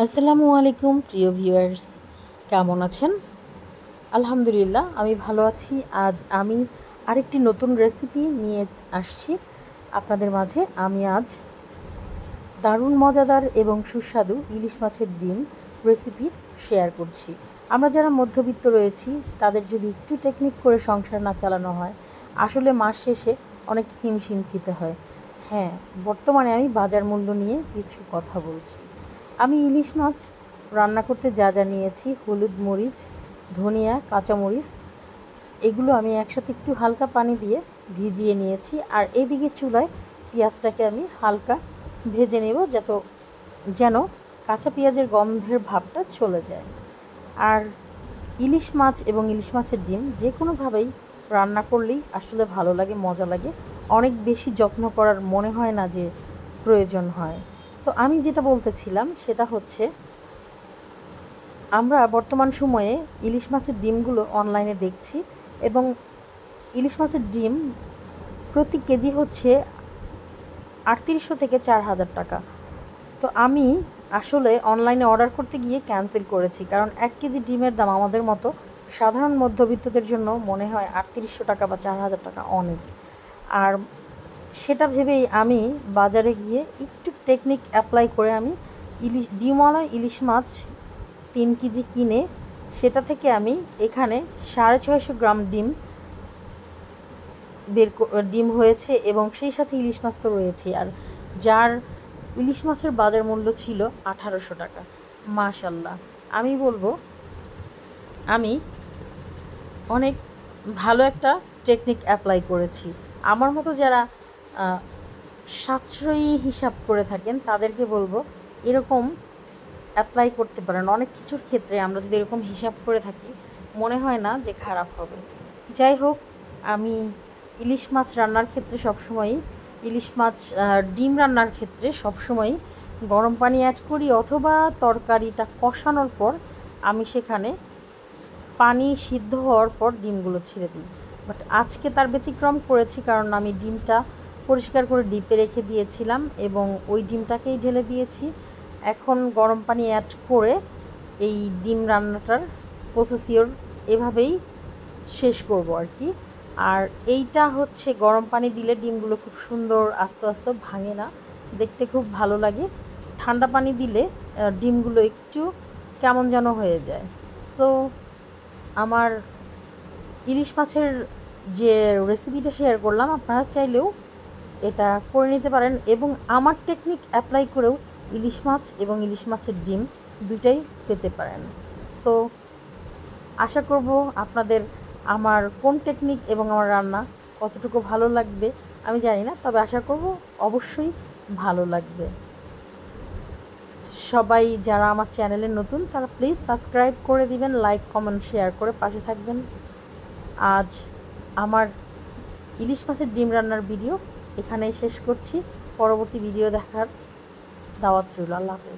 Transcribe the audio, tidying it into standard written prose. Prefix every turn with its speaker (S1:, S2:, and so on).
S1: আসসালামু আলাইকুম প্রিয় ভিউয়ার্স, কেমন আছেন? আলহামদুলিল্লাহ আমি ভালো আছি। আজ আমি আরেকটি নতুন রেসিপি নিয়ে আসছি আপনাদের মাঝে। আমি আজ দারুণ মজাদার এবং সুস্বাদু ইলিশ মাছের ডিম রেসিপি শেয়ার করছি। আমরা যারা মধ্যবিত্ত রয়েছি তাদের যদি একটু টেকনিক করে সংসার না চালানো হয়, আসলে মাস শেষে অনেক হিমশিম খেতে হয়। হ্যাঁ, বর্তমানে আমি বাজার মূল্য নিয়ে কিছু কথা বলছি। আমি ইলিশ মাছ রান্না করতে যা যা নিয়েছি, হলুদ, মরিচ, ধনিয়া, কাঁচামরিচ, এগুলো আমি একসাথে একটু হালকা পানি দিয়ে ভিজিয়ে নিয়েছি। আর এদিকে চুলায় পেঁয়াজটাকে আমি হালকা ভেজে নেব যেন কাঁচা পেঁয়াজের গন্ধের ভাবটা চলে যায়। আর ইলিশ মাছ এবং ইলিশ মাছের ডিম যে কোনোভাবেই রান্না করলেই আসলে ভালো লাগে, মজা লাগে। অনেক বেশি যত্ন করার মনে হয় না যে প্রয়োজন হয়। সো আমি যেটা বলতেছিলাম সেটা হচ্ছে, আমরা বর্তমান সময়ে ইলিশ মাছের ডিমগুলো অনলাইনে দেখছি এবং ইলিশ মাছের ডিম প্রতি কেজি হচ্ছে ৩৮০০ থেকে ৪,০০০ টাকা। তো আমি আসলে অনলাইনে অর্ডার করতে গিয়ে ক্যান্সেল করেছি, কারণ ১ কেজি ডিমের দাম আমাদের মতো সাধারণ মধ্যবিত্তদের জন্য মনে হয় ৩৮০০ টাকা বা ৪,০০০ টাকা অনেক। আর সেটা ভেবেই আমি বাজারে গিয়ে একটু টেকনিক অ্যাপ্লাই করে আমি ডিমওয়ালা ইলিশ মাছ ৩ কেজি কিনে সেটা থেকে আমি এখানে ৬৫০ গ্রাম ডিম হয়েছে এবং সেই সাথে ইলিশ মাছ তো রয়েছে। আর যার ইলিশ মাছের বাজার মূল্য ছিল ১৮০০ টাকা। মাশাল্লাহ, আমি বলবো আমি অনেক ভালো একটা টেকনিক অ্যাপ্লাই করেছি। আমার মতো যারা সাশ্রয়ী হিসাব করে থাকেন তাদেরকে বলবো এরকম অ্যাপ্লাই করতে পারেন। অনেক কিছুর ক্ষেত্রে আমরা যদি এরকম হিসাব করে থাকি মনে হয় না যে খারাপ হবে। যাই হোক, আমি ইলিশ মাছ রান্নার ক্ষেত্রে সবসময়ই ডিম রান্নার ক্ষেত্রে সবসময়ই গরম পানি অ্যাড করি, অথবা তরকারিটা কষানোর পর আমি সেখানে পানি সিদ্ধ হওয়ার পর ডিমগুলো ছেড়ে দিই। বাট আজকে তার ব্যতিক্রম করেছি, কারণ আমি ডিমটা পরিষ্কার করে ডিপে রেখে দিয়েছিলাম এবং ওই ডিমটাকেই ঢেলে দিয়েছি। এখন গরম পানি অ্যাড করে এই ডিম রান্নাটার প্রসেসিওর এভাবেই শেষ করব আর কি। আর এইটা হচ্ছে গরম পানি দিলে ডিমগুলো খুব সুন্দর আস্তে আস্তে ভাঙে না, দেখতে খুব ভালো লাগে। ঠান্ডা পানি দিলে ডিমগুলো একটু কেমন যেন হয়ে যায়। সো আমার ইলিশ মাছের যে রেসিপিটা শেয়ার করলাম, আপনারা চাইলেও এটা করে নিতে পারেন এবং আমার টেকনিক অ্যাপ্লাই করেও ইলিশ মাছ এবং ইলিশ মাছের ডিম দুইটাই পেতে পারেন। সো আশা করব আপনাদের আমার কোন টেকনিক এবং আমার রান্না কতটুকু ভালো লাগবে আমি জানি না, তবে আশা করব অবশ্যই ভালো লাগবে। সবাই যারা আমার চ্যানেলে নতুন তারা প্লিজ সাবস্ক্রাইব করে দিবেন, লাইক, কমেন্ট, শেয়ার করে পাশে থাকবেন। আজ আমার ইলিশ মাছের ডিম রান্নার ভিডিও এখানেই শেষ করছি। পরবর্তী ভিডিও দেখার দাওয়াত রইল। আল্লাহ হাফেজ।